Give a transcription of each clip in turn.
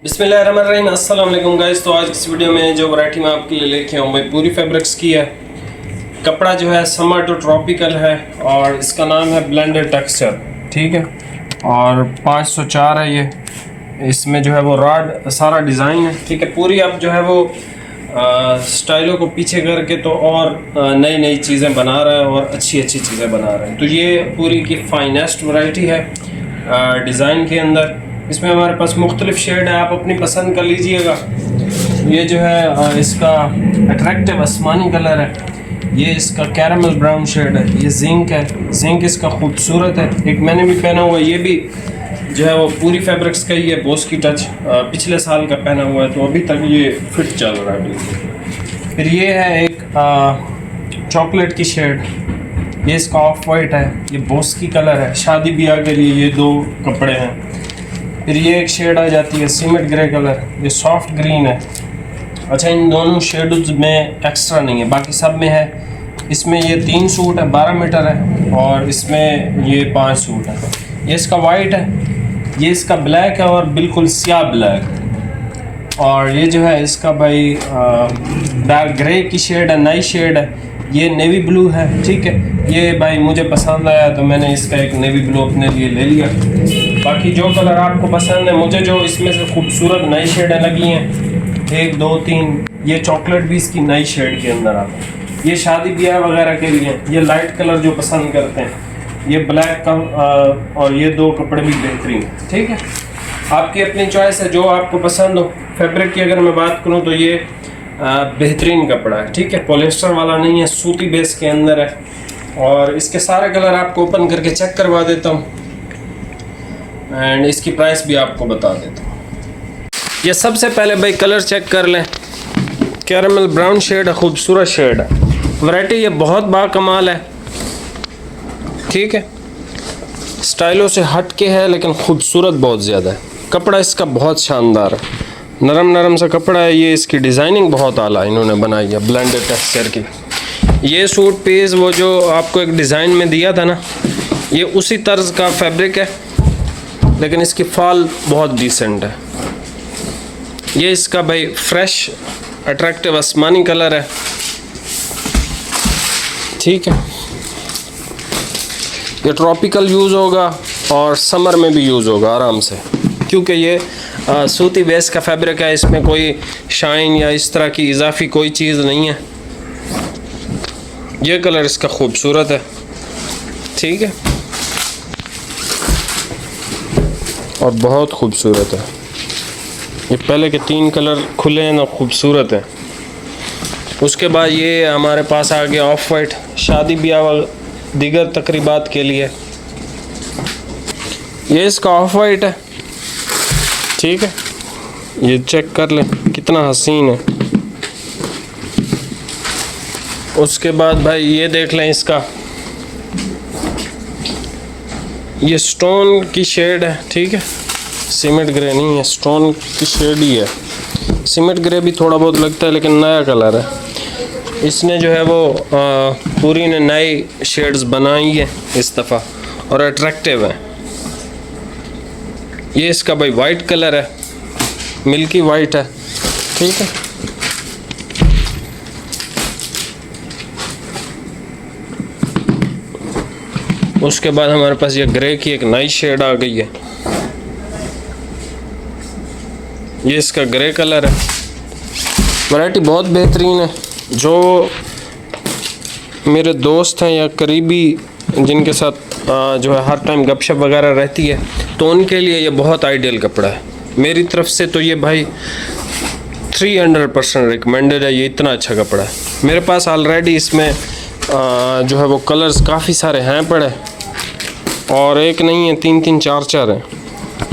बिस्मिल्लाहिर्रहमानिर्रहीम, अस्सलाम वालेकुम गाइस। तो आज इस वीडियो में जो वैरायटी मैं आपके लिए लेके आऊँ मैं पूरी फैब्रिक्स की है। कपड़ा जो है समर टू ट्रॉपिकल है और इसका नाम है ब्लेंडेड टेक्सचर, ठीक है। और 504 है ये। इसमें जो है वो रॉड सारा डिज़ाइन है, ठीक है। पूरी अब जो है वो स्टाइलों को पीछे करके तो और नई नई चीज़ें बना रहा है और अच्छी अच्छी चीज़ें बना रहे हैं। तो ये पूरी की फाइनेस्ट वैरायटी है डिज़ाइन के अंदर। इसमें हमारे पास मुख्तलिफ शेड है, आप अपनी पसंद कर लीजिएगा। ये जो है इसका अट्रैक्टिव आसमानी कलर है, ये इसका कैरमल ब्राउन शेड है, ये जिंक है, जिंक इसका खूबसूरत है। एक मैंने भी पहना हुआ है, ये भी जो है वो पूरी फैब्रिक्स का ही है, बोस की टच पिछले साल का पहना हुआ है, तो अभी तक ये फिट चल रहा है बिल्कुल। फिर ये है एक चॉकलेट की शेड, ये इसका ऑफ वाइट है, ये बोस की कलर है, शादी ब्याह के लिए ये दो कपड़े हैं। फिर ये एक शेड आ जाती है सीमेंट ग्रे कलर, ये सॉफ्ट ग्रीन है। अच्छा, इन दोनों शेड्स में एक्स्ट्रा नहीं है, बाकी सब में है। इसमें ये 3 सूट है, 12 मीटर है, और इसमें ये 5 सूट है। ये इसका वाइट है, ये इसका ब्लैक है और बिल्कुल स्याह ब्लैक। और ये जो है इसका भाई डार्क ग्रे की शेड है, नई शेड है। ये नेवी ब्लू है, ठीक है। ये भाई मुझे पसंद आया तो मैंने इसका एक नेवी ब्लू अपने लिए ले लिया। बाकी जो कलर आपको पसंद है, मुझे जो इसमें से खूबसूरत नई शेडें लगी हैं 1 2 3, ये चॉकलेट भी इसकी नई शेड के अंदर आता है। ये शादी ब्याह वगैरह के लिए, ये लाइट कलर जो पसंद करते हैं, ये ब्लैक का और ये 2 कपड़े भी बेहतरीन, ठीक है। आपकी अपनी चॉइस है, जो आपको पसंद हो। फैब्रिक की अगर मैं बात करूँ तो ये बेहतरीन कपड़ा है, ठीक है। पॉलिस्टर वाला नहीं है, सूती बेस के अंदर है। और इसके सारे कलर आपको ओपन करके चेक करवा देता हूँ एंड इसकी प्राइस भी आपको बता देता हूँ। ये सबसे पहले भाई कलर चेक कर लें। कैरमल ब्राउन शेड है, खूबसूरत शेड है। वैरायटी ये बहुत बाकमाल है, ठीक है। स्टाइलों से हट के है लेकिन खूबसूरत बहुत ज़्यादा है। कपड़ा इसका बहुत शानदार है, नरम नरम सा कपड़ा है। ये इसकी डिज़ाइनिंग बहुत आला इन्होंने बनाई है, ब्लेंडेड टेक्सचर की। ये सूट पीस वो जो आपको एक डिज़ाइन में दिया था ना, ये उसी तर्ज का फैब्रिक है, लेकिन इसकी फॉल बहुत डिसेंट है। ये इसका भाई फ्रेश अट्रैक्टिव आसमानी कलर है, ठीक है। ये ट्रॉपिकल यूज़ होगा और समर में भी यूज़ होगा आराम से, क्योंकि ये सूती बेस का फैब्रिक है। इसमें कोई शाइन या इस तरह की इजाफी कोई चीज़ नहीं है। ये कलर इसका खूबसूरत है, ठीक है, और बहुत खूबसूरत है। ये पहले के 3 कलर खुले हैं ना, खूबसूरत है। उसके बाद ये हमारे पास आ गया ऑफ वाइट, शादी ब्याह दीगर तकरीबात के लिए। ये इसका ऑफ वाइट है, ठीक है। ये चेक कर लें कितना हसीन है। उसके बाद भाई ये देख लें, इसका ये स्टोन की शेड है, ठीक है। सीमेंट ग्रे नहीं है, स्टोन की शेड ही है। सीमेंट ग्रे भी थोड़ा बहुत लगता है लेकिन नया कलर है। इसने जो है वो पूरी ने नई शेड्स बनाई है इस दफ़ा और अट्रैक्टिव है। ये इसका भाई वाइट कलर है, मिल्की वाइट है, ठीक है। उसके बाद हमारे पास ये ग्रे की एक नई शेड आ गई है, ये इसका ग्रे कलर है। वैरायटी बहुत बेहतरीन है। जो मेरे दोस्त हैं या करीबी जिनके साथ जो है हर टाइम गपशप वगैरह रहती है, तो उनके लिए ये बहुत आइडियल कपड़ा है। मेरी तरफ से तो ये भाई 300% रिकमेंडेड है। ये इतना अच्छा कपड़ा है। मेरे पास ऑलरेडी इसमें जो है वो कलर्स काफ़ी सारे हैं पड़े, और एक नहीं है, 3 4 4 हैं।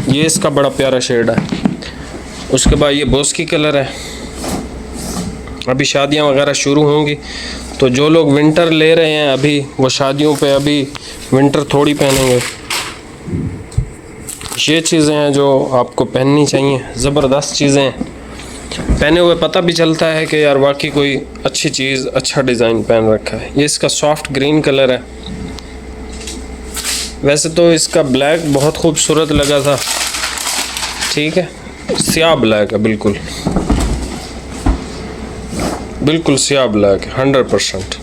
ये इसका बड़ा प्यारा शेड है। उसके बाद ये बोस की कलर है। अभी शादियां वगैरह शुरू होंगी, तो जो लोग विंटर ले रहे हैं अभी, वो शादियों पे अभी विंटर थोड़ी पहनेंगे। ये चीज़ें हैं जो आपको पहननी चाहिए, ज़बरदस्त चीज़ें हैं। पहने हुए पता भी चलता है कि यार वाकई कोई अच्छी चीज़, अच्छा डिज़ाइन पहन रखा है। ये इसका सॉफ्ट ग्रीन कलर है। वैसे तो इसका ब्लैक बहुत खूबसूरत लगा था, ठीक है, स्याह ब्लैक है, बिल्कुल बिल्कुल स्याह ब्लैक है 100%।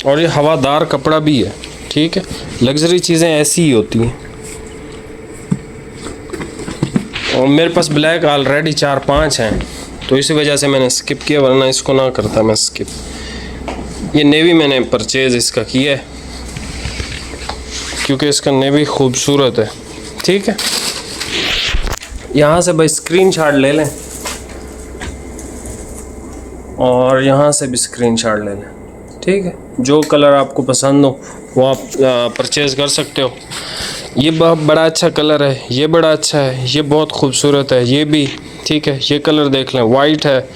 और ये हवादार कपड़ा भी है, ठीक है। लग्जरी चीज़ें ऐसी ही होती हैं। और मेरे पास ब्लैक ऑलरेडी 4-5 हैं, तो इसी वजह से मैंने स्किप किया, वरना इसको ना करता मैं स्किप। ये नेवी मैंने परचेज़ इसका किया है क्योंकि इसका नेवी खूबसूरत है, ठीक है। यहाँ से भाई स्क्रीनशॉट ले लें और यहाँ से भी स्क्रीनशॉट ले लें, ठीक है। जो कलर आपको पसंद हो वो आप परचेज़ कर सकते हो। ये बहुत बड़ा अच्छा कलर है, ये बड़ा अच्छा है, ये बहुत खूबसूरत है, ये भी ठीक है। ये कलर देख लें, वाइट है,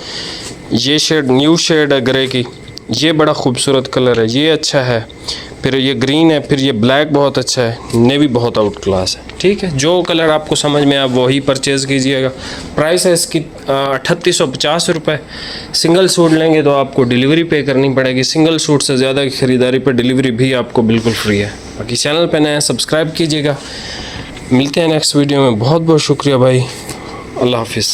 ये शेड न्यू शेड है ग्रे की, ये बड़ा खूबसूरत कलर है, ये अच्छा है। फिर ये ग्रीन है, फिर ये ब्लैक बहुत अच्छा है, नेवी बहुत आउट क्लास है, ठीक है। जो कलर आपको समझ में आप वही परचेज़ कीजिएगा। प्राइस है इसकी 3850 रुपये। सिंगल सूट लेंगे तो आपको डिलीवरी पे करनी पड़ेगी। सिंगल सूट से ज़्यादा की ख़रीदारी पर डिलीवरी भी आपको बिल्कुल फ्री है। बाकी चैनल पे नए सब्सक्राइब कीजिएगा। मिलते हैं नेक्स्ट वीडियो में। बहुत बहुत शुक्रिया भाई, अल्लाह हाफिज़।